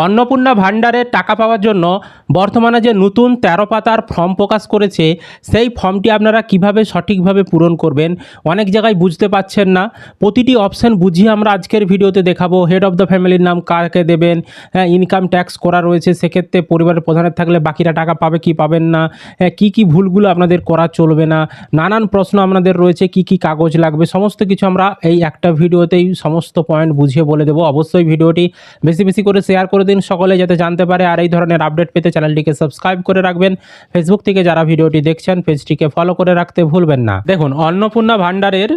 অন্নপূর্ণা ভাণ্ডারের টাকা পাওয়ার জন্য বর্তমানে যে নতুন 13 পাতার ফর্ম প্রকাশ করেছে, সেই ফর্মটি আপনারা কিভাবে সঠিকভাবে পূরণ করবেন অনেক জায়গায় বুঝতে পারছেন না। প্রতিটি অপশান বুঝিয়ে আমরা আজকের ভিডিওতে দেখাবো। হেড অফ দ্য ফ্যামিলির নাম কাকে দেবেন, ইনকাম ট্যাক্স করা রয়েছে, সেক্ষেত্রে পরিবারের প্রধানের থাকলে বাকিরা টাকা পাবে কি পাবেন না, কি কি ভুলগুলো আপনাদের করা চলবে না, নানান প্রশ্ন আপনাদের রয়েছে, কি কি কাগজ লাগবে, সমস্ত কিছু আমরা এই একটা ভিডিওতেই সমস্ত পয়েন্ট বুঝিয়ে বলে দেবো। অবশ্যই ভিডিওটি বেশি বেশি করে শেয়ার করে দিন সকলে যাতে জানতে পারে, আর এই ধরনের আপডেট পেতে চ্যানেলটিকে সাবস্ক্রাইব করে রাখবেন। ফেসবুক থেকে যারা ভিডিওটি দেখছেন পেজটিকে ফলো করে রাখতে ভুলবেন না। দেখুন, অন্নপূর্ণা ভাণ্ডারের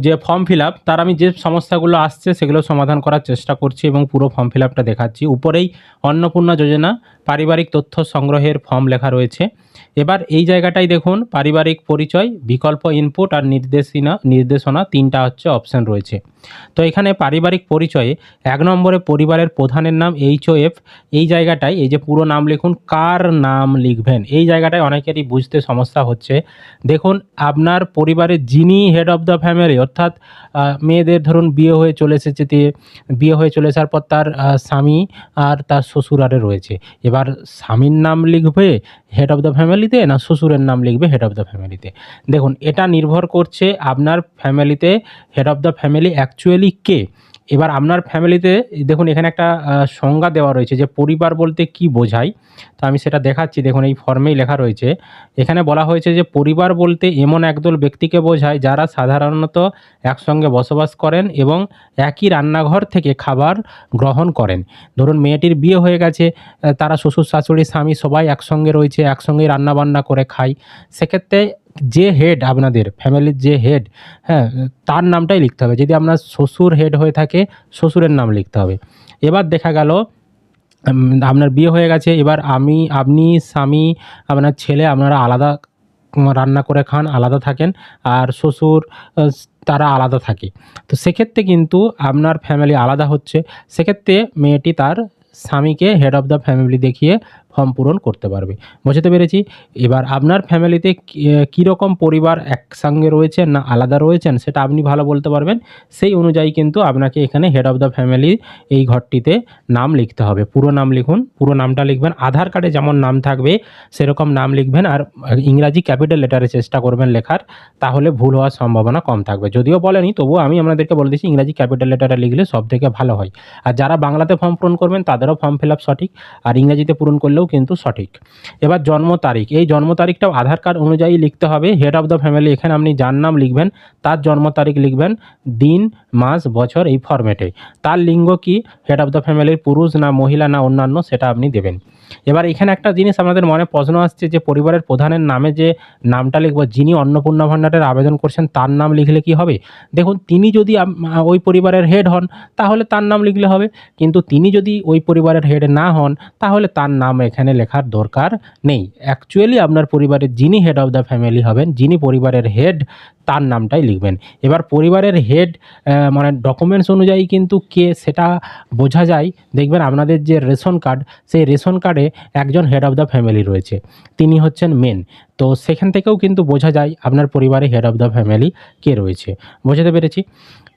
যে ফর্ম ফিল আপ, তার আমি যে সমস্যাগুলো আসছে সেগুলো সমাধান করার চেষ্টা করছি এবং পুরো ফর্ম ফিল আপটা দেখাচ্ছি। উপরেই অন্নপূর্ণা যোজনা পারিবারিক তথ্য সংগ্রহের ফর্ম লেখা রয়েছে। এবার এই জায়গাটাই দেখুন, পারিবারিক পরিচয়, বিকল্প ইনপুট আর নির্দেশনা তিনটা হচ্ছে অপশান রয়েছে। তো এখানে পারিবারিক পরিচয়ে 1 নম্বরে পরিবারের প্রধানের নাম HOF, এই জায়গাটায় এই যে পুরো নাম লিখুন, কার নাম লিখবেন এই জায়গাটায় অনেকেরই বুঝতে সমস্যা হচ্ছে। দেখুন, আপনার পরিবারের যিনি হেড অফ দ্য ফ্যামিলি, অর্থাৎ মেয়েদের ধরুন বিয়ে হয়ে চলে এসেছে, বিয়ে হয়ে চলে আসার পর তার স্বামী আর তার শ্বশুর আরে রয়েছে। এবার স্বামীর নাম লিখবে হেড অফ দ্য ফ্যামিলিতে না শ্বশুরের নাম লিখবে হেড অফ দ্য ফ্যামিলিতে। দেখুন, এটা নির্ভর করছে আপনার ফ্যামিলিতে head of the family actually কে। এবার আপনার ফ্যামিলিতে দেখুন এখানে একটা সংজ্ঞা দেওয়া রয়েছে যে পরিবার বলতে কি বোঝায়। তো আমি সেটা দেখাচ্ছি। দেখুন, এই ফর্মেই লেখা রয়েছে। এখানে বলা হয়েছে যে পরিবার বলতে এমন একদল ব্যক্তিকে বোঝায় যারা সাধারণত একসঙ্গে বসবাস করেন এবং একই রান্নাঘর থেকে খাবার গ্রহণ করেন। ধরুন মেয়েটির বিয়ে হয়ে গেছে, তারা শ্বশুর শাশুড়ি স্বামী সবাই একসঙ্গে রয়েছে, একসঙ্গেই রান্নাবান্না করে খায়। সেক্ষেত্রে যে হেড আপনাদের ফ্যামিলির যে হেড, হ্যাঁ, তার নামটাই লিখতে হবে। যদি আপনার শ্বশুর হেড হয়ে থাকে শ্বশুরের নাম লিখতে হবে। এবার দেখা গেল আপনার বিয়ে হয়ে গেছে, এবার আপনি স্বামী আপনার ছেলে আপনারা আলাদা রান্না করে খান, আলাদা থাকেন, আর শ্বশুর তারা আলাদা থাকে। তো সেক্ষেত্রে কিন্তু আপনার ফ্যামিলি আলাদা হচ্ছে। সেক্ষেত্রে মেয়েটি তার স্বামীকে হেড অফ দ্য ফ্যামিলি দেখিয়ে ফর্ম পূরণ করতে পারবে। বুঝতে পেরেছি? এবার আপনার ফ্যামিলিতে কীরকম পরিবার একসঙ্গে রয়েছেন না আলাদা রয়েছেন সেটা আপনি ভালো বলতে পারবেন। সেই অনুযায়ী কিন্তু আপনাকে এখানে হেড অফ দ্য ফ্যামিলি এই ঘরটিতে নাম লিখতে হবে। পুরো নাম লিখুন, পুরো নামটা লিখবেন। আধার কার্ডে যেমন নাম থাকবে সেরকম নাম লিখবেন, আর ইংরাজি ক্যাপিটাল লেটারে চেষ্টা করবেন লেখার, তাহলে ভুল হওয়ার সম্ভাবনা কম থাকবে। যদিও বলেনি, তবুও আমি আপনাদেরকে বলে দিচ্ছি ইংরাজি ক্যাপিটাল লেটারে লিখলে সবথেকে ভালো হয়। আর যারা বাংলাতে ফর্ম পূরণ করবেন তাদেরও ফর্ম ফিল আপ সঠিক, আর ইংরাজিতে পূরণ করলেও কিন্তু সঠিক। এবার জন্ম তারিখ, এই জন্ম তারিখটাও আধার কার্ড অনুযায়ী লিখতে হবে। হেড অফ দ্য ফ্যামিলি, এখানে আপনি যার নাম লিখবেন তার জন্ম তারিখ লিখবেন, দিন মাস বছর এই ফরম্যাটে। তার লিঙ্গ কি, হেড অফ দ্য ফ্যামিলির পুরুষ না মহিলা না অন্যান্য, সেটা আপনি দেবেন। এবার এখানে একটা জিনিস আপনাদের মনে প্রশ্ন আসছে যে পরিবারের প্রধানের নামে যে নামটা লিখব, যিনি অন্নপূর্ণা ভাণ্ডারের আবেদন করছেন তার নাম লিখলে কি হবে? দেখুন, তিনি যদি ওই পরিবারের হেড হন তাহলে তার নাম লিখলে হবে, কিন্তু তিনি যদি ওই পরিবারের হেড না হন তাহলে তার নাম এখানে লেখার দরকার নেই। অ্যাকচুয়ালি আপনার পরিবারের যিনি হেড অফ দ্য ফ্যামিলি হবেন, যিনি পরিবারের হেড, তার নামটাই লিখবেন। এবার পরিবারের হেড মানে ডকুমেন্টস অনুযায়ী কিন্তু কে সেটা বোঝা যায়। দেখবেন আপনাদের যে রেশন কার্ড, সেই রেশন কার্ডে একজন হেড অফ দ্য ফ্যামিলি রয়েছে, তিনি হচ্ছেন মেন। তো সেখান থেকেও কিন্তু বোঝা যায় আপনার পরিবারে হেড অফ দ্য ফ্যামিলি কে রয়েছে। বুঝতে পেরেছি?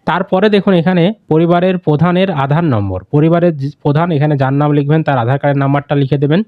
তারপরে দেখুন এখানে পরিবারের প্রধানের আধার নম্বর, পরিবারের প্রধান এখানে যার নাম লিখবেন তার আধার কার্ডের নাম্বারটা লিখে দেবেন।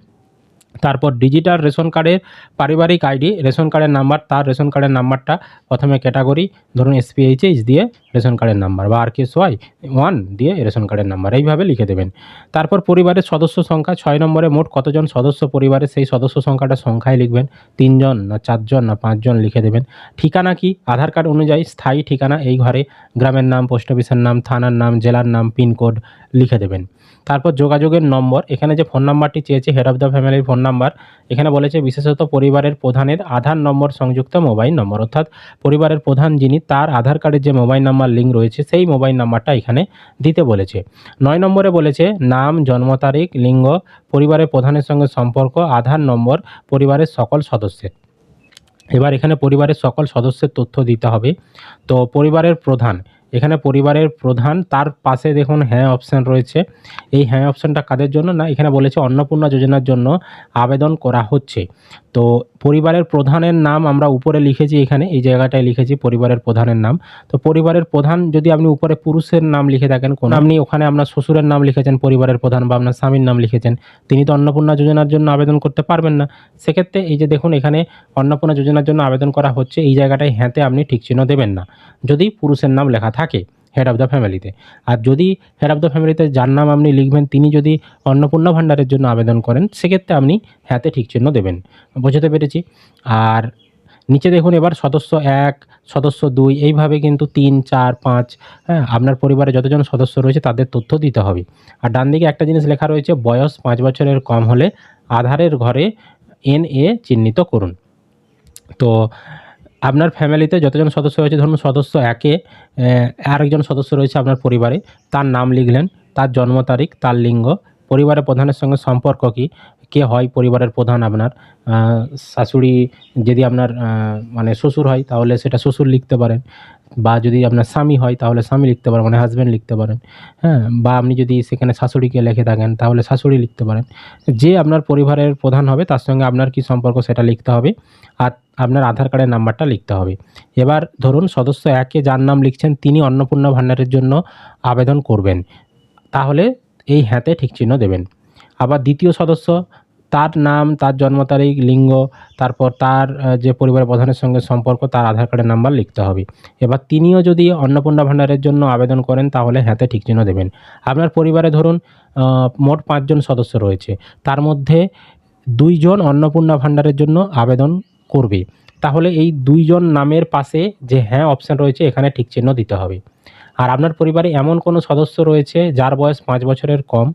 তারপর ডিজিটাল রেশন কার্ডের পারিবারিক আইডি, রেশন কার্ডের নাম্বার, তার রেশন কার্ডের নাম্বারটা প্রথমে ক্যাটাগরি ধরুন SPHH দিয়ে রেশন কার্ডের নাম্বার, বা RKSY1 দিয়ে রেশন কার্ডের নাম্বার, এইভাবে লিখে দেবেন। তারপর পরিবারের সদস্য সংখ্যা, 6 নম্বরে মোট কতজন সদস্য পরিবারের, সেই সদস্য সংখ্যাটা সংখ্যায় লিখবেন। 3 জন না 4 জন না 5 জন লিখে দেবেন। ঠিকানা কি, আধার কার্ড অনুযায়ী স্থায়ী ঠিকানা এই ঘরে, গ্রামের নাম, পোস্ট অফিসের নাম, থানার নাম, জেলার নাম, পিনকোড লিখে দেবেন। তারপর যোগাযোগের নম্বর, এখানে যে ফোন নাম্বারটি চেয়েছে হেড অফ দ্য ফ্যামিলির ফোন নাম্বার, এখানে বলেছে বিশেষত পরিবারের প্রধানের আধার নম্বর সংযুক্ত মোবাইল নম্বর, অর্থাৎ পরিবারের প্রধান যিনি তার আধার কার্ডের যে মোবাইল নাম্বার লিঙ্ক রয়েছে সেই মোবাইল নাম্বারটা এখানে দিতে বলেছে। 9 নম্বরে বলেছে নাম, জন্ম তারিখ, লিঙ্গ, পরিবারের প্রধানের সঙ্গে সম্পর্ক, আধার নম্বর, পরিবারের সকল সদস্যের। এবার এখানে পরিবারের সকল সদস্যের তথ্য দিতে হবে। তো পরিবারের প্রধান, এখানে পরিবারের প্রধান, তার পাশে দেখুন হ্যাঁ অপশান রয়েছে। এই হ্যাঁ অপশানটা কাদের জন্য? না এখানে বলেছে অন্নপূর্ণা যোজনার জন্য আবেদন করা হচ্ছে। তো পরিবারের প্রধানের নাম আমরা উপরে লিখেছি, এখানে এই জায়গাটায় লিখেছি পরিবারের প্রধানের নাম। তো পরিবারের প্রধান যদি আপনি উপরে পুরুষের নাম লিখে থাকেন, কোন আপনি ওখানে আপনার শ্বশুরের নাম লিখেছেন পরিবারের প্রধান, বা আপনার স্বামীর নাম লিখেছেন, তিনি তো অন্নপূর্ণা যোজনার জন্য আবেদন করতে পারবেন না। সেক্ষেত্রে এই যে দেখুন এখানে অন্নপূর্ণা যোজনার জন্য আবেদন করা হচ্ছে, এই জায়গাটায় হ্যাঁতে আপনি ঠিক চিহ্ন দেবেন না যদি পুরুষের নাম লেখা থাকে হেড অফ দ্য ফ্যামিলিতে। আর যদি হেড অফ দ্য ফ্যামিলিতে যার নাম আপনি লিখবেন তিনি যদি অন্নপূর্ণা ভাণ্ডারের জন্য আবেদন করেন, সেক্ষেত্রে আপনি হ্যাঁতে ঠিক চিহ্ন দেবেন। বুঝতে পেরেছি। আর নিচে দেখুন এবার সদস্য 1, সদস্য 2 এইভাবে কিন্তু 3, 4, 5, হ্যাঁ, আপনার পরিবারে যতজন সদস্য রয়েছে তাদের তথ্য দিতে হবে। আর ডান দিকে একটা জিনিস লেখা রয়েছে, বয়স 5 বছরের কম হলে আধারের ঘরে NA চিহ্নিত করুন। তো আপনার ফ্যামিলিতে যতজন সদস্য রয়েছে, ধরুন সদস্য 1-এ আরেকজন সদস্য রয়েছে আপনার পরিবারে, তার নাম লিখলেন, তার জন্ম তারিখ, তার লিঙ্গ, পরিবারের প্রধানের সঙ্গে সম্পর্ক কী, কে হয় পরিবারের প্রধান আপনার, শাশুড়ি যদি আপনার মানে শ্বশুর হয় তাহলে সেটা শ্বশুর লিখতে পারেন, বা যদি আপনার স্বামী হয় তাহলে স্বামী লিখতে পারেন, মানে হাজব্যান্ড লিখতে পারেন, হ্যাঁ, বা আপনি যদি সেখানে শাশুড়িকে লিখে থাকেন তাহলে শাশুড়ি লিখতে পারেন। যে আপনার পরিবারের প্রধান হবে তার সঙ্গে আপনার কী সম্পর্ক সেটা লিখতে হবে, আর আপনার আধার কার্ডের নাম্বারটা লিখতে হবে। এবার ধরুন সদস্য 1-এ যার নাম লিখছেন তিনি অন্নপূর্ণা ভাণ্ডারের জন্য আবেদন করবেন, তাহলে এই হ্যাঁতে ঠিক চিহ্ন দেবেন। আবার দ্বিতীয় সদস্য, তার নাম, তার জন্ম তারিখ, লিঙ্গ, তারপর তার যে পরিবারের প্রধানের সঙ্গে সম্পর্ক, তার আধার কার্ডের নাম্বার লিখতে হবে। এবার তিনিও যদি অন্নপূর্ণা ভাণ্ডারের জন্য আবেদন করেন তাহলে হ্যাঁতে ঠিক চিহ্ন দেবেন। আপনার পরিবারে ধরুন মোট 5 জন সদস্য রয়েছে, তার মধ্যে 2 জন অন্নপূর্ণা ভাণ্ডারের জন্য আবেদন করবে, তাহলে এই 2 জন নামের পাশে যে হ্যাঁ অপশান রয়েছে এখানে ঠিক চিহ্ন দিতে হবে। আর আপনার পরিবারে এমন কোনো সদস্য রয়েছে যার বয়স 5 বছরের কম,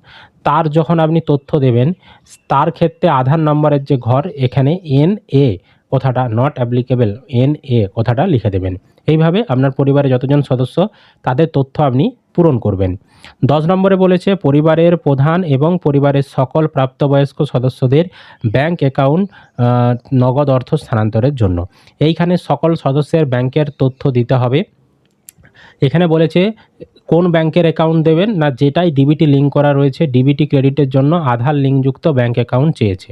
তার যখন আপনি তথ্য দেবেন তার ক্ষেত্রে আধার নাম্বারের যে ঘর এখানে NA কথাটা, নট অ্যাপ্লিকেবল, NA কথাটা লিখে দেবেন। এইভাবে আপনার পরিবারে যতজন সদস্য তাদের তথ্য আপনি পূরণ করবেন। 10 নম্বরে বলেছে পরিবারের প্রধান এবং পরিবারের সকল প্রাপ্তবয়স্ক সদস্যদের ব্যাংক অ্যাকাউন্ট নগদ অর্থ স্থানান্তরের জন্য। এইখানে সকল সদস্যের ব্যাংকের তথ্য দিতে হবে। এখানে বলেছে কোন ব্যাংকের অ্যাকাউন্ট দেবেন, না যেটাই ডিবিটি লিঙ্ক করা রয়েছে, ডিবিটি ক্রেডিটের জন্য আধার লিঙ্কযুক্ত ব্যাংক অ্যাকাউন্ট চেয়েছে।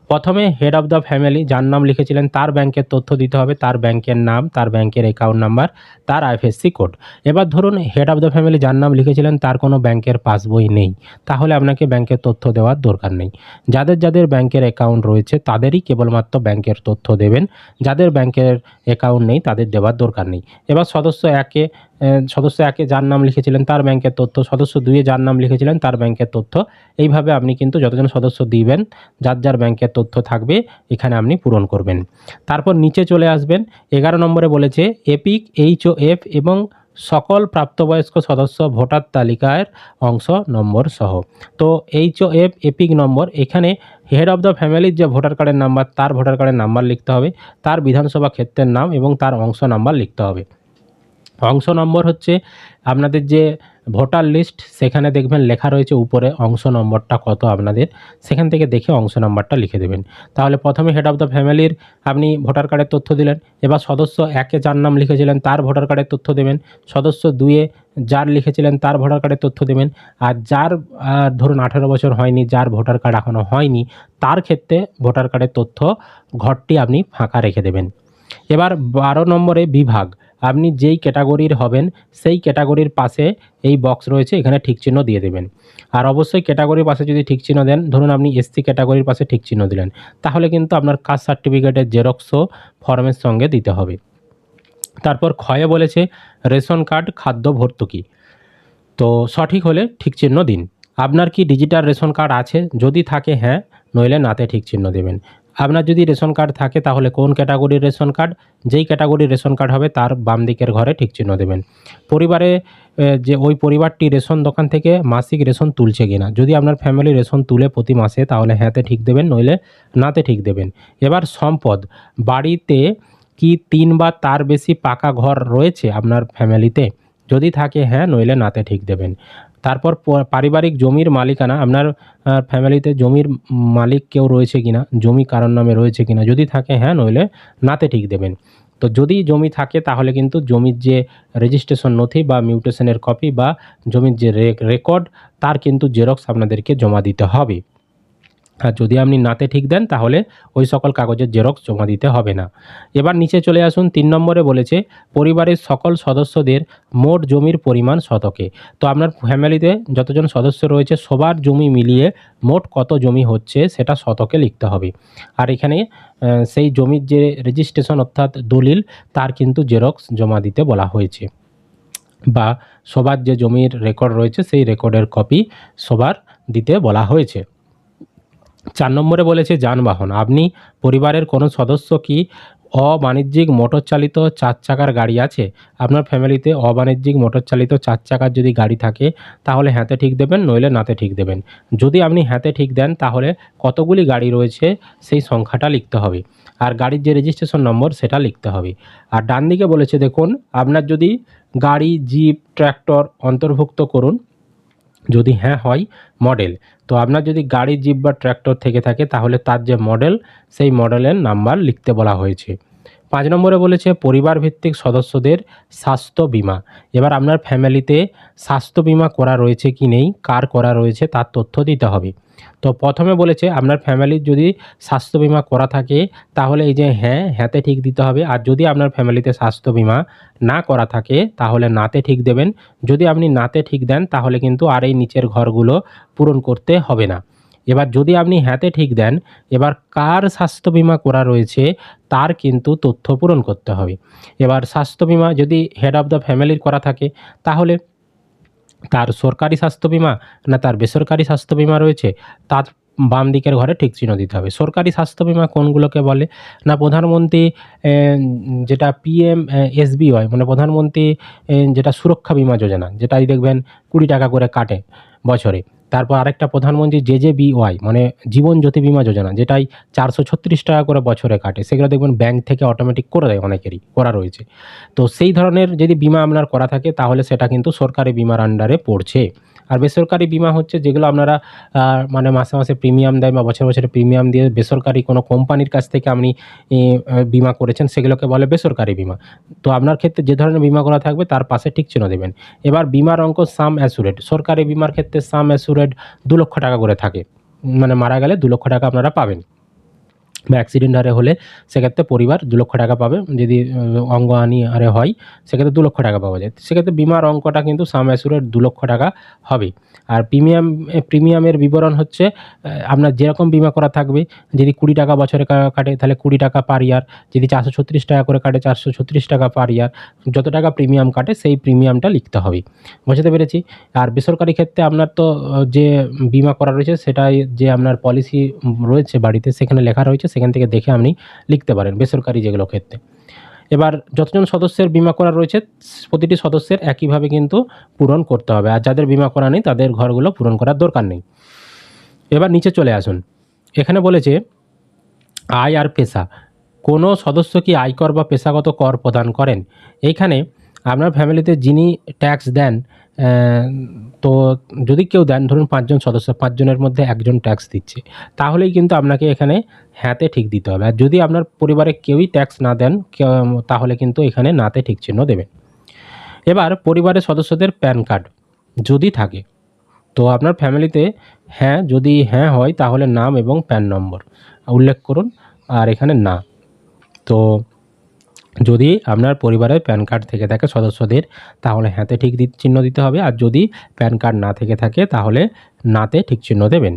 প্রথমে হেড অফ দ্য ফ্যামিলি যার নাম লিখেছিলেন তার ব্যাংকের তথ্য দিতে হবে, তার ব্যাংকের নাম, তার ব্যাংকের অ্যাকাউন্ট নাম্বার, তার IFSC কোড। এবার ধরুন হেড অফ দ্য ফ্যামিলি যার নাম লিখেছিলেন তার কোনো ব্যাংকের পাসবই নেই, তাহলে আপনাকে ব্যাংকের তথ্য দেওয়ার দরকার নেই। যাদের যাদের ব্যাংকের অ্যাকাউন্ট রয়েছে তাদেরই কেবলমাত্র ব্যাংকের তথ্য দেবেন, যাদের ব্যাংকের অ্যাকাউন্ট নেই তাদের দেওয়ার দরকার নেই। এবার সদস্য 1-এ যার নাম লিখেছিলেন তার ব্যাংকের তথ্য, সদস্য 2-এ যার নাম লিখেছিলেন তার ব্যাংকের তথ্য, এইভাবে আপনি কিন্তু যতজন সদস্য দিবেন যার যার ব্যাংকের তথ্য থাকবে এখানে আপনি পূরণ করবেন। তারপর নিচে চলে আসবেন, 11 নম্বরে বলেছে এপিক, HOF এবং সকল প্রাপ্তবয়স্ক সদস্য ভোটার তালিকার অংশ নম্বর সহ। তো HOF, এপিক নম্বর, এখানে হেড অফ দ্য ফ্যামিলির যে ভোটার কার্ডের নাম্বার তার ভোটার কার্ডের নাম্বার লিখতে হবে, তার বিধানসভা ক্ষেত্রের নাম এবং তার অংশ নাম্বার লিখতে হবে। অংশ নম্বর হচ্ছে আপনাদের যে ভোটার লিস্ট সেখানে দেখবেন লেখা রয়েছে উপরে অংশ নম্বরটা কত আপনাদের, সেখান থেকে দেখে অংশ নাম্বারটা লিখে দেবেন। তাহলে প্রথমে হেড অফ দ্য ফ্যামিলির আপনি ভোটার কার্ডের তথ্য দিলেন, এবার সদস্য 1-এ যার নাম লিখেছিলেন তার ভোটার কার্ডের তথ্য দেবেন, সদস্য 2-এ যার লিখেছিলেন তার ভোটার কার্ডের তথ্য দেবেন, আর যার ধরুন 18 বছর হয়নি, যার ভোটার কার্ড এখনও হয়নি, তার ক্ষেত্রে ভোটার কার্ডের তথ্য ঘরটি আপনি ফাঁকা রেখে দেবেন। এবার 12 নম্বরে বিভাগ, আপনি যেই ক্যাটাগরির হবেন সেই ক্যাটাগরির পাশে এই বক্স রয়েছে এখানে ঠিক চিহ্ন দিয়ে দেবেন। আর অবশ্যই ক্যাটাগরির পাশে যদি ঠিক চিহ্ন দেন, ধরুন আপনি SC ক্যাটাগরির পাশে ঠিক চিহ্ন দিলেন, তাহলে কিন্তু আপনার কাস্ট সার্টিফিকেটের জেরক্সও ফর্মের সঙ্গে দিতে হবে। তারপর ক্ষয়ে বলেছে রেশন কার্ড, খাদ্য ভর্তুকি। তো সঠিক হলে ঠিক চিহ্ন দিন। আপনার কি ডিজিটাল রেশন কার্ড আছে? যদি থাকে হ্যাঁ, নইলে নাতে ঠিক চিহ্ন দেবেন। আপনার যদি রেশন কার্ড থাকে তাহলে কোন ক্যাটাগরির রেশন কার্ড, যেই ক্যাটাগরির রেশন কার্ড হবে তার বাম দিকের ঘরে ঠিক চিহ্ন দেবেন। পরিবারে যে ওই পরিবারটি রেশন দোকান থেকে মাসিক রেশন তুলছে কিনা, যদি আপনার ফ্যামিলি রেশন তুলে প্রতি মাসে তাহলে হ্যাঁতে ঠিক দেবেন, নইলে নাতে ঠিক দেবেন। এবার সম্পদ, বাড়িতে কি 3 বা তার বেশি পাকা ঘর রয়েছে আপনার ফ্যামিলিতে, যদি থাকে হ্যাঁ, নইলে নাতে ঠিক দেবেন। তারপর পারিবারিক জমির মালিকানা, আপনার ফ্যামিলিতে জমির মালিক কেউ রয়েছে কিনা, জমি কারোর নামে রয়েছে কিনা, যদি থাকে হ্যাঁ, নইলে নাতে ঠিক দেবেন। তো যদি জমি থাকে তাহলে কিন্তু জমির যে রেজিস্ট্রেশন নথি বা মিউটেশনের কপি বা জমির যে রেকর্ড তার কিন্তু জেরক্স আপনাদেরকে জমা দিতে হবে। আর যদি আপনি নাতে ঠিক দেন তাহলে ওই সকল কাগজের জেরক্স জমা দিতে হবে না। এবার নিচে চলে আসুন, 3 নম্বরে বলেছে পরিবারের সকল সদস্যদের মোট জমির পরিমাণ শতকে। তো আপনার ফ্যামিলিতে যতজন সদস্য রয়েছে সবার জমি মিলিয়ে মোট কত জমি হচ্ছে সেটা শতকে লিখতে হবে। আর এখানে সেই জমির যে রেজিস্ট্রেশন অর্থাৎ দলিল তার কিন্তু জেরক্স জমা দিতে বলা হয়েছে, বা সবার যে জমির রেকর্ড রয়েছে সেই রেকর্ডের কপি সবার দিতে বলা হয়েছে। 4 নম্বরে বলেছে যানবাহন। আপনি পরিবারের কোনো সদস্য কি অবাণিজ্যিক মোটর চালিত 4 চাকার গাড়ি আছে? আপনার ফ্যামিলিতে অবাণিজ্যিক মোটর চালিত 4 চাকার যদি গাড়ি থাকে তাহলে হ্যাঁতে ঠিক দেবেন, নইলে নাতে ঠিক দেবেন। যদি আপনি হ্যাঁতে ঠিক দেন তাহলে কতগুলি গাড়ি রয়েছে সেই সংখ্যাটা লিখতে হবে, আর গাড়ির যে রেজিস্ট্রেশন নম্বর সেটা লিখতে হবে। আর ডান দিকে বলেছে দেখুন, আপনার যদি গাড়ি, জিপ, ট্র্যাক্টর অন্তর্ভুক্ত করুন, যদি হ্যাঁ হয় মডেল। তো আপনার যদি গাড়ি, জিপ বা ট্র্যাক্টর থেকে থাকে তাহলে তার যে মডেল সেই মডেলের নাম্বার লিখতে বলা হয়েছে। 5 নম্বরে বলেছে পরিবার ভিত্তিক সদস্যদের স্বাস্থ্য বীমা। এবার আপনার ফ্যামিলিতে স্বাস্থ্য বীমা করা রয়েছে কি নেই, কার করা রয়েছে তার তথ্য দিতে হবে। তো প্রথমে বলেছে আপনার ফ্যামিলির যদি স্বাস্থ্য বীমা করা থাকে তাহলে এই যে হ্যাঁতে ঠিক দিতে হবে। আর যদি আপনার ফ্যামিলিতে স্বাস্থ্য বীমা না করা থাকে তাহলে নাতে ঠিক দেবেন। যদি আপনি নাতে ঠিক দেন তাহলে কিন্তু আর এই নিচের ঘরগুলো পূরণ করতে হবে না। এবার যদি আপনি হ্যাঁতে ঠিক দেন, এবার কার স্বাস্থ্য বীমা করা রয়েছে তার কিন্তু তথ্য পূরণ করতে হবে। এবার স্বাস্থ্য বীমা যদি হেড অফ দ্য ফ্যামিলির করা থাকে তাহলে তার সরকারি স্বাস্থ্য বীমা না তার বেসরকারি স্বাস্থ্য বীমা রয়েছে তার বাম দিকের ঘরে টিক চিহ্ন দিতে হবে। সরকারি স্বাস্থ্য বীমা কোনগুলোকে বলে না, প্রধানমন্ত্রী যেটা PMSBY মানে প্রধানমন্ত্রী যেটা সুরক্ষা বীমা যোজনা, যেটাই দেখবেন 20 টাকা করে কাটে বছরে। তারপর আরেকটা প্রধানমন্ত্রী JJBY মানে জীবন জ্যোতি বীমা যোজনা, যেটাই 436 টাকা করে বছরে কাটে। সেগুলো দেখবেন ব্যাংক থেকে অটোমেটিক করে দেয়, অনেকেরই করা রয়েছে। তো সেই ধরনের যদি বীমা আপনার করা থাকে তাহলে সেটা কিন্তু সরকারি বীমার আন্ডারে পড়ছে। আর বেসরকারি বীমা হচ্ছে যেগুলো আপনারা মানে মাসে মাসে প্রিমিয়াম দেয় বা বছরে বছরে প্রিমিয়াম দিয়ে বেসরকারি কোনো কোম্পানির কাছ থেকে আপনি বীমা করেছেন সেগুলোকে বলে বেসরকারি বীমা। তো আপনার ক্ষেত্রে যে ধরনের বীমা করা থাকবে তার পাশে টিক চিহ্ন দেবেন। এবার বীমার অঙ্ক সাম অ্যাসুরেড। সরকারি বীমার ক্ষেত্রে সাম অ্যাসুরেড 2 লক্ষ টাকা করে থাকে, মানে মারা গেলে 2 লক্ষ টাকা আপনারা পাবেন, বা অ্যাক্সিডেন্ট হারে হলে সেক্ষেত্রে পরিবার 2 লক্ষ টাকা পাবে। যদি অঙ্গহানি হারে হয় সেক্ষেত্রে 2 লক্ষ টাকা পাওয়া যায়। সেক্ষেত্রে বিমার অঙ্কটা কিন্তু সাম অ্যাসুরেড 2 লক্ষ টাকা হবে। আর প্রিমিয়ামের বিবরণ হচ্ছে আপনার যেরকম বিমা করা থাকবে, যদি 20 টাকা বছরে কাটে তাহলে 20 টাকা পার ইয়ার, যদি 436 টাকা করে কাটে 436 টাকা পার ইয়ার, যত টাকা প্রিমিয়াম কাটে সেই প্রিমিয়ামটা লিখতে হবে। বুঝতে পেরেছি? আর বেসরকারি ক্ষেত্রে আপনার তো যে বিমা করা রয়েছে সেটাই যে আপনার পলিসি রয়েছে বাড়িতে সেখানে লেখা রয়েছে, সেখান থেকে দেখে আপনি লিখতে পারেন বেসরকারি যেগুলো ক্ষেত্রে। এবার যতজন সদস্যের বীমা করা রয়েছে প্রতিটি সদস্যের একইভাবে কিন্তু পূরণ করতে হবে, আর যাদের বীমা করা নেই তাদের ঘরগুলো পূরণ করার দরকার নেই। এবার নিচে চলে আসুন, এখানে বলেছে আয় আর পেশা। কোনো সদস্য কি আয়কর বা পেশাগত কর প্রদান করেন? এইখানে আপনার ফ্যামিলিতে যিনি ট্যাক্স দেন, তো যদি কেউ দেন, ধরুন 5 জন সদস্য, 5 জনের মধ্যে একজন ট্যাক্স দিচ্ছে, তাহলেই কিন্তু আপনাকে এখানে হ্যাঁতে ঠিক দিতে হবে। আর যদি আপনার পরিবারে কেউই ট্যাক্স না দেন তাহলে কিন্তু এখানে নাতে ঠিক চিহ্ন দেবেন। এবার পরিবারের সদস্যদের প্যান কার্ড যদি থাকে, তো আপনার ফ্যামিলিতে যদি হ্যাঁ হয় তাহলে নাম এবং প্যান নম্বর উল্লেখ করুন, আর এখানে না। তো যদি আপনার পরিবারের প্যান কার্ড থেকে থাকে সদস্যদের তাহলে হ্যাঁতে ঠিক চিহ্ন দিতে হবে, আর যদি প্যান কার্ড না থেকে থাকে তাহলে নাতে ঠিক চিহ্ন দেবেন।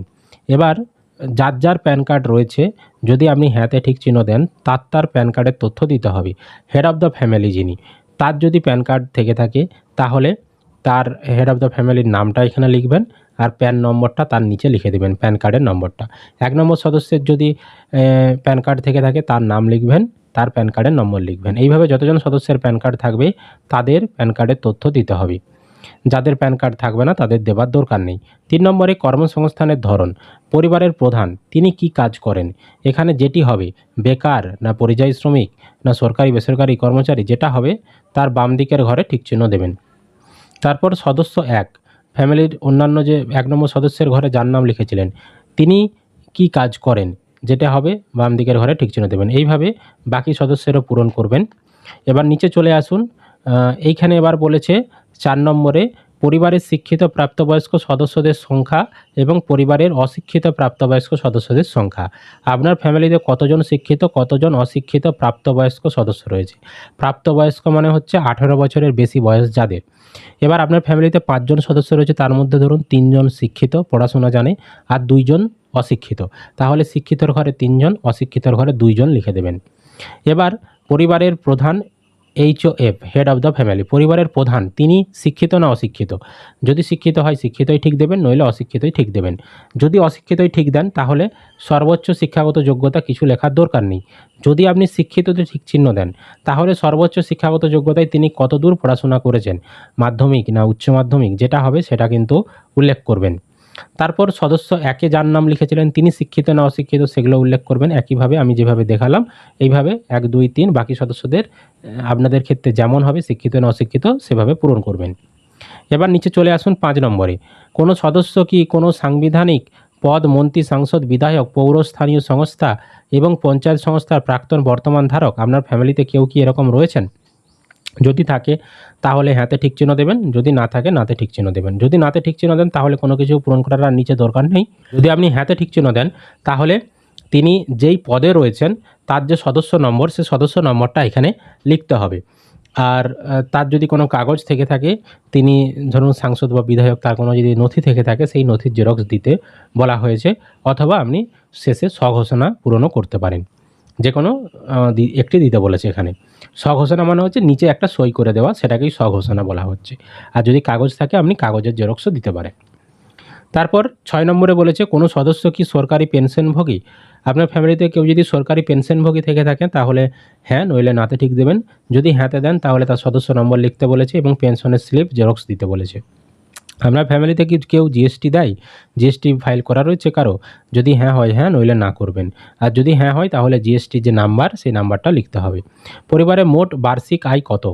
এবার যার যার প্যান কার্ড রয়েছে যদি আপনি হ্যাঁতে ঠিক চিহ্ন দেন তার প্যান কার্ডের তথ্য দিতে হবে। হেড অফ দ্য ফ্যামিলি যিনি, তার যদি প্যান কার্ড থেকে থাকে তাহলে তার হেড অফ দ্য ফ্যামিলির নামটা এখানে লিখবেন, আর প্যান নম্বরটা তার নিচে লিখে দেবেন, প্যান কার্ডের নম্বরটা। 1 নম্বর সদস্যের যদি প্যান কার্ড থেকে থাকে তার নাম লিখবেন, তার প্যান কার্ডের নম্বর লিখবেন। এইভাবে যতজন সদস্যের প্যান কার্ড থাকবে তাদের প্যান কার্ডের তথ্য দিতে হবে। যাদের প্যান কার্ড থাকবে না তাদের দেবার দরকার নেই। 3 নম্বরে কর্মসংস্থানের ধরন। পরিবারের প্রধান তিনি কি কাজ করেন? এখানে যেটি হবে বেকার না পরিযায়ী শ্রমিক না সরকারি বেসরকারি কর্মচারী, যেটা হবে তার বাম দিকের ঘরে ঠিক চিহ্ন দেবেন। তারপর সদস্য 1, ফ্যামিলির অন্যান্য যে 1 নম্বর সদস্যের ঘরে যার নাম লিখেছিলেন তিনি কি কাজ করেন, যেটা হবে বাম দিকের ঘরে ঠিক চিহ্ন দেবেন। এইভাবে বাকি সদস্যেরও পূরণ করবেন। এবার নিচে চলে আসুন। এইখানে এবার বলেছে 4 নম্বরে পরিবারের শিক্ষিত প্রাপ্তবয়স্ক সদস্যদের সংখ্যা এবং পরিবারের অশিক্ষিত প্রাপ্তবয়স্ক সদস্যদের সংখ্যা। আপনার ফ্যামিলিতে কতজন শিক্ষিত, কতজন অশিক্ষিত প্রাপ্তবয়স্ক সদস্য রয়েছে। প্রাপ্তবয়স্ক মানে হচ্ছে 18 বছরের বেশি বয়স যাদের। এবার আপনার ফ্যামিলিতে 5 জন সদস্য রয়েছে, তার মধ্যে ধরুন 3 জন শিক্ষিত, পড়াশোনা জানে, আর 2 জন অশিক্ষিত। তাহলে শিক্ষিতর ঘরে 3 জন, অশিক্ষিতর ঘরে 2 জন লিখে দেবেন। এবার পরিবারের প্রধান HOF, head of the family, পরিবারের প্রধান তিনি শিক্ষিত না অশিক্ষিত। যদি শিক্ষিত হয় শিক্ষিতই ঠিক দেবেন, নইলে অশিক্ষিতই ঠিক দেবেন। যদি অশিক্ষিতই ঠিক দেন তাহলে সর্বোচ্চ শিক্ষাগত যোগ্যতা কিছু লেখার দরকার নেই। যদি আপনি শিক্ষিততে ঠিক চিহ্ন দেন তাহলে সর্বোচ্চ শিক্ষাগত যোগ্যতায় তিনি কতদূর পড়াশোনা করেছেন, মাধ্যমিক না উচ্চ মাধ্যমিক, যেটা হবে সেটা কিন্তু উল্লেখ করবেন। তারপর সদস্য 1-এ যার নাম লিখেছিলেন তিনি শিক্ষিত না অশিক্ষিত সেগুলো উল্লেখ করবেন। একইভাবে আমি যেভাবে দেখালাম এইভাবে 1, 2, 3 বাকি সদস্যদের আপনাদের ক্ষেত্রে যেমন হবে শিক্ষিত না অশিক্ষিত সেভাবে পূরণ করবেন। এবার নিচে চলে আসুন 5 নম্বরে। কোনো সদস্য কি কোনো সাংবিধানিক পদ, মন্ত্রী, সাংসদ, বিধায়ক, পৌর স্থানীয় সংস্থা এবং পঞ্চায়েত সংস্থার প্রাক্তন বর্তমান ধারক আপনার ফ্যামিলিতে কেউ কি এরকম রয়েছেন? যদি থাকে তাহলে হ্যাঁতে ঠিক চিহ্ন দেবেন, যদি না থাকে নাতে ঠিক চিহ্ন দেবেন। যদি নাতে ঠিক চিহ্ন দেন তাহলে কোনো কিছু পূরণ করার আর নিচে দরকার নেই। যদি আপনি হ্যাঁতে ঠিক চিহ্ন দেন তাহলে তিনি যেই পদে রয়েছেন তার যে সদস্য নম্বর সে সদস্য নম্বরটা এখানে লিখতে হবে। আর তার যদি কোনো কাগজ থেকে থাকে, তিনি ধরুন সাংসদ বা বিধায়ক, তার কোনো যদি নথি থেকে থাকে সেই নথির জেরক্স দিতে বলা হয়েছে, অথবা আপনি শেষে স্বঘোষণা পূরণও করতে পারেন। যে কোনো একটি দিতে বলেছে এখানে। স্বঘোষণা মানে হচ্ছে নিচে একটা সই করে দেওয়া, সেটাকেই স্বঘোষণা বলা হচ্ছে। আর যদি কাগজ থাকে আপনি কাগজের জেরক্সও দিতে পারেন। তারপর 6 নম্বরে বলেছে কোনো সদস্য কি সরকারি পেনশনভোগী। আপনার ফ্যামিলিতে কেউ যদি সরকারি পেনশনভোগী থেকে থাকেন তাহলে হ্যাঁ, নইলে নাতে ঠিক দেবেন। যদি হ্যাঁতে দেন তাহলে তার সদস্য নম্বর লিখতে বলেছে এবং পেনশনের স্লিপ জেরক্স দিতে বলেছে। আপনার ফ্যামিলিতে কি কেউ জিএসটি দেয়, জিএসটি ফাইল করা রয়েছে কারো? যদি হ্যাঁ হয় হ্যাঁ, নইলে না করবেন। আর যদি হ্যাঁ হয় তাহলে জিএসটি যে নাম্বার সেই নাম্বারটা লিখতে হবে। পরিবারে মোট বার্ষিক আয় কত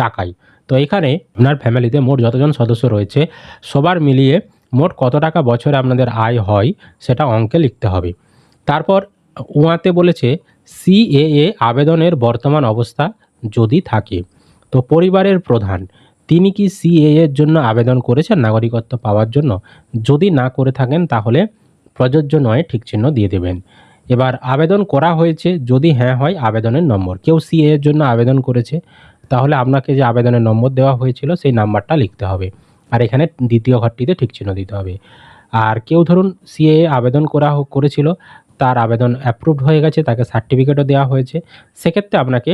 টাকায়। তো এখানে আপনার ফ্যামিলিতে মোট যতজন সদস্য রয়েছে সবার মিলিয়ে মোট কত টাকা বছরে আপনাদের আয় হয় সেটা অঙ্কে লিখতে হবে। তারপর উয়াতে বলেছে সিএএ আবেদনের বর্তমান অবস্থা যদি থাকে। তো পরিবারের প্রধান তিনি কি সিএএ এর জন্য আবেদন করেছেন নাগরিকত্ব পাওয়ার জন্য? যদি না করে থাকেন তাহলে প্রযোজ্য নয় ঠিক চিহ্ন দিয়ে দেবেন। এবার আবেদন করা হয়েছে যদি হ্যাঁ হয় আবেদনের নম্বর। কেউ সিএএ এর জন্য আবেদন করেছে তাহলে আপনাকে যে আবেদনের নম্বর দেওয়া হয়েছিল সেই নাম্বারটা লিখতে হবে। আর এখানে দ্বিতীয় ঘরটিতে ঠিক চিহ্ন দিতে হবে। আর কেউ ধরুন সিএএ আবেদন করেছিল, তার আবেদন অ্যাপ্রুভড হয়ে গেছে, তাকে সার্টিফিকেটও দেওয়া হয়েছে, সেক্ষেত্রে আপনাকে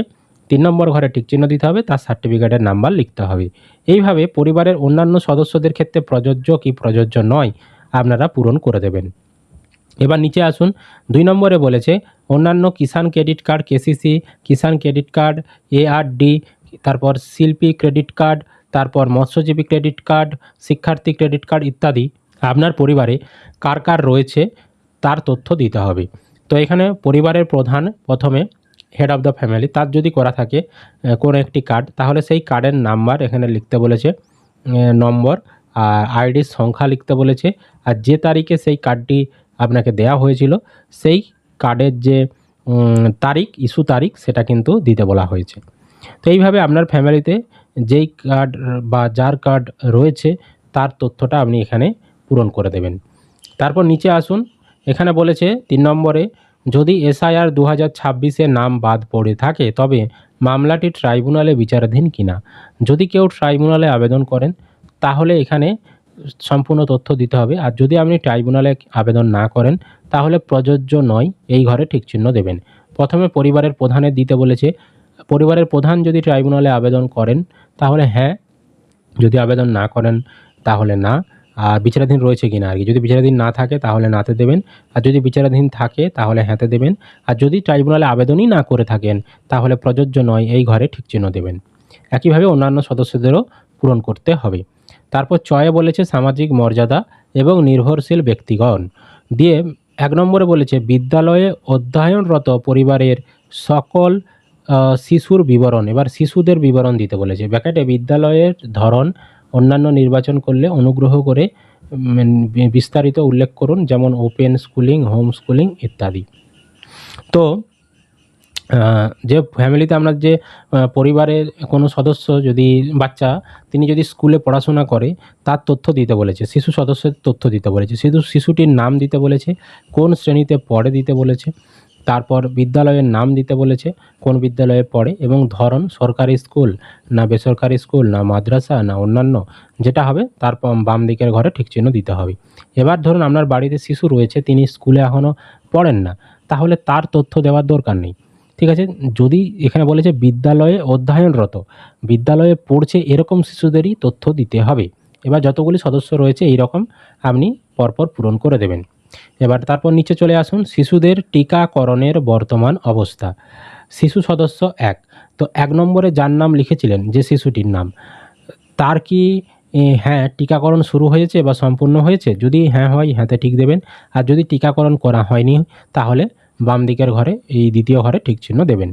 3 নম্বর ঘরে টিকচিহ্ন দিতে হবে, তার সার্টিফিকেটের নাম্বার লিখতে হবে। এইভাবে পরিবারের অন্যান্য সদস্যদের ক্ষেত্রে প্রযোজ্য কি প্রযোজ্য নয় আপনারা পূরণ করে দেবেন। এবার নিচে আসুন। 2 নম্বরে বলেছে অন্যান্য কিষাণ ক্রেডিট কার্ড, কেসিসি, কিষাণ ক্রেডিট কার্ড, এআরডি, তারপর শিল্পী ক্রেডিট কার্ড, তারপর মৎস্যজীবী ক্রেডিট কার্ড, শিক্ষার্থী ক্রেডিট কার্ড ইত্যাদি আপনার পরিবারে কার কার রয়েছে তার তথ্য দিতে হবে। তো এখানে পরিবারের প্রধান প্রথমে হেড অফ দ্য ফ্যামিলি, তার যদি করা থাকে কোনো একটি কার্ড তাহলে সেই কার্ডের নাম্বার এখানে লিখতে বলেছে, নম্বর আর আইডির সংখ্যা লিখতে বলেছে, আর যে তারিখে সেই কার্ডটি আপনাকে দেওয়া হয়েছিল সেই কার্ডের যে তারিখ, ইস্যু তারিখ সেটা কিন্তু দিতে বলা হয়েছে। তো এইভাবে আপনার ফ্যামিলিতে যেই কার্ড বা যার কার্ড রয়েছে তার তথ্যটা আপনি এখানে পূরণ করে দেবেন। তারপর নিচে আসুন। এখানে বলেছে 3 নম্বরে যদি এসআইআর 2026-এ নাম বাদ পড়ে থাকে তবে মামলাটি ট্রাইব্যুনালে বিচারাধীন কিনা। যদি কেউ ট্রাইব্যুনালে আবেদন করেন তাহলে এখানে সম্পূর্ণ তথ্য দিতে হবে। আর যদি আপনি ট্রাইব্যুনালে আবেদন না করেন তাহলে প্রযোজ্য নয়, এই ঘরে ঠিক চিহ্ন দেবেন। প্রথমে পরিবারের প্রধানের দিতে বলেছে। পরিবারের প্রধান যদি ট্রাইব্যুনালে আবেদন করেন তাহলে হ্যাঁ, যদি আবেদন না করেন তাহলে না। আর বিচারাধীন রয়েছে কিনা আর কি, যদি বিচারাধীন না থাকে তাহলে নাতে দেবেন, আর যদি বিচারাধীন থাকে তাহলে হ্যাঁতে দেবেন। আর যদি ট্রাইব্যুনালে আবেদনই না করে থাকেন তাহলে প্রযোজ্য নয়, এই ঘরে ঠিক চিহ্ন দেবেন। একইভাবে অন্যান্য সদস্যদেরও পূরণ করতে হবে। তারপর চয়ে বলেছে সামাজিক মর্যাদা এবং নির্ভরশীল ব্যক্তিগণ দিয়ে 1 নম্বরে বলেছে বিদ্যালয়ে অধ্যয়নরত পরিবারের সকল শিশুর বিবরণ। এবার শিশুদের বিবরণ দিতে বলেছে। ব্র্যাকেটে বিদ্যালয়ের ধরন অন্যান্য নির্বাচন করলে অনুগ্রহ করে বিস্তারিত উল্লেখ করুন, যেমন ওপেন স্কুলিং, হোম স্কুলিং ইত্যাদি। তো যে ফ্যামিলিতে আপনার যে পরিবারের কোনো সদস্য যদি বাচ্চা তিনি যদি স্কুলে পড়াশোনা করে তার তথ্য দিতে বলেছে, শিশু সদস্যের তথ্য দিতে বলেছে, শিশুটির নাম দিতে বলেছে, কোন শ্রেণীতে পড়ে দিতে বলেছে, তারপর বিদ্যালয়ের নাম দিতে বলেছে, কোন বিদ্যালয়ে পড়ে এবং ধরন সরকারি স্কুল না বেসরকারি স্কুল না মাদ্রাসা না অন্যান্য যেটা হবে তার বাম দিকের ঘরে ঠিক চিহ্ন দিতে হবে। এবার ধরুন আপনার বাড়িতে শিশু রয়েছে, তিনি স্কুলে এখনও পড়েন না, তাহলে তার তথ্য দেওয়ার দরকার নেই। ঠিক আছে? যদি এখানে বলেছে বিদ্যালয়ে অধ্যয়নরত, বিদ্যালয়ে পড়ছে এরকম শিশুদেরই তথ্য দিতে হবে। এবার যতগুলি সদস্য রয়েছে এইরকম আপনি পরপর পূরণ করে দেবেন। এবার তারপর নিচে চলে আসুন, শিশুদের টিকাকরণের বর্তমান অবস্থা। শিশু সদস্য ১, তো ১ নম্বরে যার নাম লিখেছিলেন যে শিশুটির নাম, তার কি হ্যাঁ টিকাকরণ শুরু হয়েছে বা সম্পূর্ণ হয়েছে? যদি হ্যাঁ হয় হ্যাঁতে টিক দেবেন, আর যদি টিকাকরণ করা হয়নি তাহলে বাম দিকের ঘরে এই দ্বিতীয় ঘরে টিক চিহ্ন দেবেন।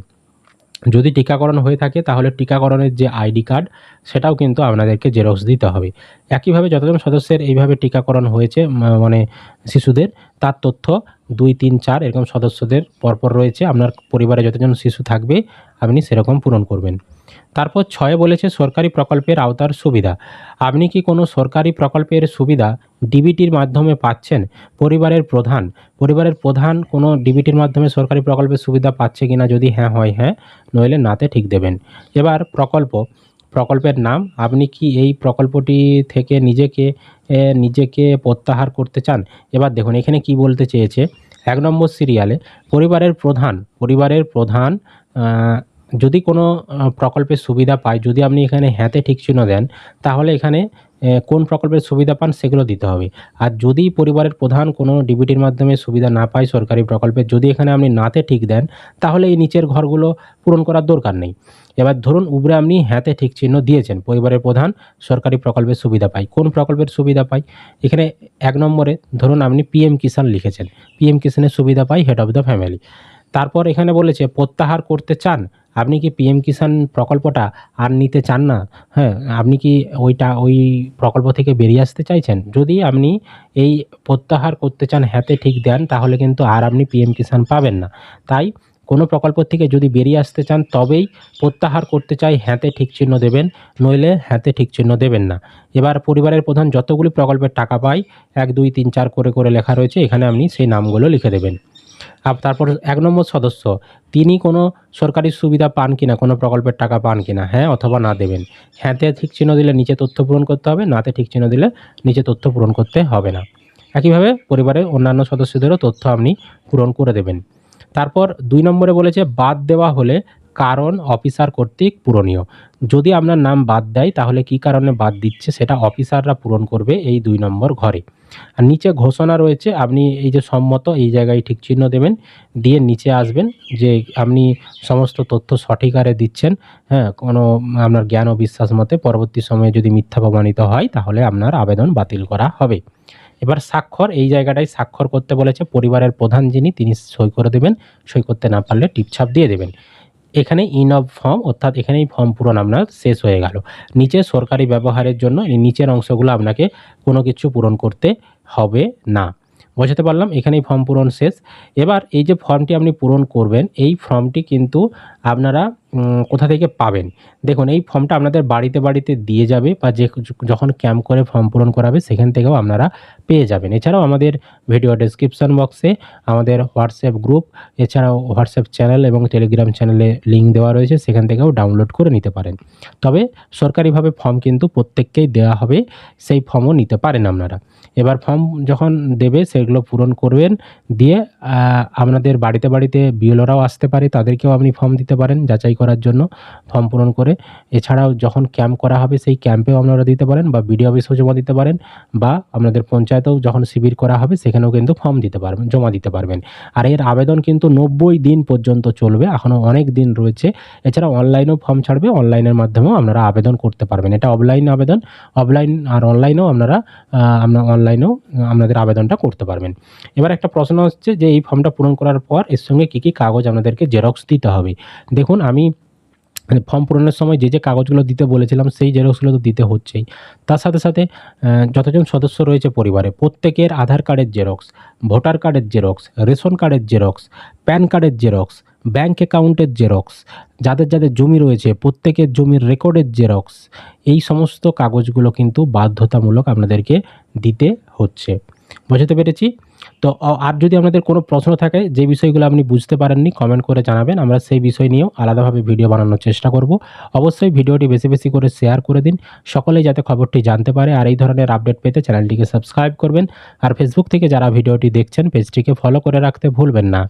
যদি টিকাকরণ হয়ে থাকে তাহলে টিকাকরণের যে আইডি কার্ড সেটাও কিন্তু আপনাদেরকে জেরক্স দিতে হবে। একইভাবে যতজন সদস্যের এইভাবে টিকাকরণ হয়েছে মানে শিশুদের, তার তথ্য ২, ৩, ৪ এরকম সদস্যদের পরপর রয়েছে। আপনার পরিবারে যতজন শিশু থাকবে আপনি সেরকম পূরণ করবেন। তারপর ৬ বলেছে সরকারি প্রকল্পের আওতার সুবিধা। আপনি কি কোনো সরকারি প্রকল্পের সুবিধা ডিবিটির মাধ্যমে পাচ্ছেন? পরিবারের প্রধান কোনো ডিবিটির মাধ্যমে সরকারি প্রকল্পের সুবিধা পাচ্ছে কিনা, যদি হ্যাঁ হয় হ্যাঁ, নইলে নাতে ঠিক দেবেন। এবার প্রকল্পের নাম, আপনি কি এই প্রকল্পটি থেকে নিজেকে প্রত্যাহার করতে চান? এবার দেখুন এখানে কি বলতে চেয়েছে, ১ নম্বর সিরিয়ালে পরিবারের প্রধান যদি কোনো প্রকল্পের সুবিধা পায়, যদি আপনি এখানে হ্যাঁতে ঠিক চিহ্ন দেন তাহলে এখানে কোন প্রকল্পের সুবিধা পান সেগুলো দিতে হবে। আর যদি পরিবারের প্রধান কোনো ডিবিটির মাধ্যমে সুবিধা না পায় সরকারি প্রকল্পের, যদি এখানে আপনি নাতে ঠিক দেন তাহলে এই নিচের ঘরগুলো পূরণ করার দরকার নেই। এবার ধরুন উপরে আপনি হ্যাঁতে ঠিক চিহ্ন দিয়েছেন, পরিবারের প্রধান সরকারি প্রকল্পের সুবিধা পায়। কোন প্রকল্পের সুবিধা পায়? এখানে ১ নম্বরে ধরুন আপনি পিএম কিষাণ লিখেছেন, পিএম কিষাণের সুবিধা পায় হেড অফ দ্য ফ্যামিলি। তারপর এখানে বলেছে প্রত্যাহার করতে চান, আপনি কি পিএম কিষাণ প্রকল্পটা আর নিতে চান না? হ্যাঁ, আপনি কি ওই প্রকল্প থেকে বেরিয়ে আসতে চাইছেন? যদি আপনি এই প্রত্যাহার করতে চান হ্যাঁতে ঠিক দেন তাহলে কিন্তু আর আপনি পিএম কিষাণ পাবেন না। তাই কোনো প্রকল্প থেকে যদি বেরিয়ে আসতে চান তবেই প্রত্যাহার করতে চাই হ্যাঁতে ঠিক চিহ্ন দেবেন, নইলে হ্যাঁতে ঠিক চিহ্ন দেবেন না। এবার পরিবারের প্রধান যতগুলি প্রকল্পের টাকা পায় ১, ২, ৩, ৪ করে লেখা রয়েছে, এখানে আপনি সেই নামগুলো লিখে দেবেন। তারপর ১ নম্বর সদস্য, তিনি কোনো সরকারি সুবিধা পান কিনা, কোনো প্রকল্পের টাকা পান কিনা, হ্যাঁ অথবা না দেবেন। হ্যাঁতে ঠিক চিহ্ন দিলে নিচে তথ্য পূরণ করতে হবে, নাতে ঠিক চিহ্ন দিলে নিচে তথ্য পূরণ করতে হবে না। একইভাবে পরিবারের অন্যান্য সদস্যদেরও তথ্য আপনি পূরণ করে দেবেন। তারপর ২ নম্বরে বলেছে বাদ দেওয়া হলে কারণ অফিসার কর্তৃক পূরণীয়। যদি আপনার নাম বাদ দেয় তাহলে কী কারণে বাদ দিচ্ছে সেটা অফিসাররা পূরণ করবে এই ২ নম্বর ঘরে। আর নিচে ঘোষণা রয়েছে, আপনি এই যে সম্মত এই জায়গায় ঠিক চিহ্ন দেবেন, দিয়ে নিচে আসবেন যে আপনি সমস্ত তথ্য সঠিক হারে দিচ্ছেন। হ্যাঁ, কোনো আপনার জ্ঞান ও বিশ্বাস মতে পরবর্তী সময়ে যদি মিথ্যা প্রমাণিত হয় তাহলে আপনার আবেদন বাতিল করা হবে। এবার স্বাক্ষর, এই জায়গাটায় স্বাক্ষর করতে বলেছে পরিবারের প্রধান যিনি তিনি সই করে দেবেন, সই করতে না পারলে টিপছাপ দিয়ে দেবেন। এখানে ইন-অফ ফর্ম, অর্থাৎ এখানেই ফর্ম পূরণ আপনার শেষ হয়ে গেল। নিচে সরকারি ব্যবহারের জন্য এই নিচের অংশগুলো আপনাকে কোনো কিছু পূরণ করতে হবে না। বোঝাতে পারলাম? এখানেই ফর্ম পূরণ শেষ। এবার এই যে ফর্মটি আপনি পূরণ করবেন, এই ফর্মটি কিন্তু আপনারা কোথা থেকে পাবেন? দেখুন এই ফর্মটা আপনাদের বাড়িতে দিয়ে যাবে, বা যখন ক্যাম্প করে ফর্ম পূরণ করাবে সেখান থেকেও আপনারা পেয়ে যাবেন। এছাড়াও আমাদের ভিডিও ডেসক্রিপশন বক্সে আমাদের হোয়াটসঅ্যাপ গ্রুপ, এছাড়াও হোয়াটসঅ্যাপ চ্যানেল এবং টেলিগ্রাম চ্যানেলে লিঙ্ক দেওয়া রয়েছে, সেখান থেকেও ডাউনলোড করে নিতে পারেন। তবে সরকারিভাবে ফর্ম কিন্তু প্রত্যেককেই দেওয়া হবে, সেই ফর্মও নিতে পারেন আপনারা। এবার ফর্ম যখন দেবে সেগুলো পূরণ করবেন, দিয়ে আপনাদের বাড়িতে বিএলওরাও আসতে পারে, তাদেরকেও আপনি ফর্ম দিতে পারেন যাচাই করার জন্য ফর্ম পূরণ করে। এছাড়াও যখন ক্যাম্প করা হবে সেই ক্যাম্পেও আপনারা দিতে পারেন, বা বিডিও অফিসেও জমা দিতে পারেন, বা আপনাদের পঞ্চায়েতেও যখন শিবির করা হবে সেখানেও কিন্তু ফর্ম জমা দিতে পারবেন। আর এর আবেদন কিন্তু ৯০ দিন পর্যন্ত চলবে, এখনও অনেক দিন রয়েছে। এছাড়া অনলাইনেও ফর্ম ছাড়বে, অনলাইনের মাধ্যমেও আপনারা আবেদন করতে পারবেন। এটা অফলাইন আবেদন, অফলাইন আর অনলাইনেও অনলাইনেও আপনাদের আবেদনটা করতে পারবেন। এবার একটা প্রশ্ন হচ্ছে যে এই ফর্মটা পূরণ করার পর এর সঙ্গে কী কাগজ আপনাদেরকে জেরক্স দিতে হবে। দেখুন আমি ফর্ম পূরণের সময় যে কাগজগুলো দিতে বলেছিলাম সেই জেরক্সগুলো তো দিতে হচ্ছেই। তার সাথে যতজন সদস্য রয়েছে পরিবারে প্রত্যেকের আধার কার্ডের জেরক্স, ভোটার কার্ডের জেরক্স, রেশন কার্ডের জেরক্স, প্যান কার্ডের জেরক্স, ব্যাঙ্ক অ্যাকাউন্টের জেরক্স, যাদের যাদের জমি রয়েছে প্রত্যেকের জমির রেকর্ডের জেরক্স, এই সমস্ত কাগজগুলো কিন্তু বাধ্যতামূলক আপনাদেরকে দিতে হচ্ছে। বুঝতে পেরেছি? তো আর যদি আপনাদের কোনো প্রশ্ন থাকে, যে বিষয়গুলো আপনি বুঝতে পারেননি, কমেন্ট করে জানাবেন। আমরা সেই বিষয় নিয়েও আলাদাভাবে ভিডিও বানানোর চেষ্টা করব। অবশ্যই ভিডিওটি বেশি বেশি করে শেয়ার করে দিন, সকলেই যাতে খবরটি জানতে পারে। আর এই ধরনের আপডেট পেতে চ্যানেলটিকে সাবস্ক্রাইব করবেন। আর ফেসবুক থেকে যারা ভিডিওটি দেখছেন পেজটিকে ফলো করে রাখতে ভুলবেন না।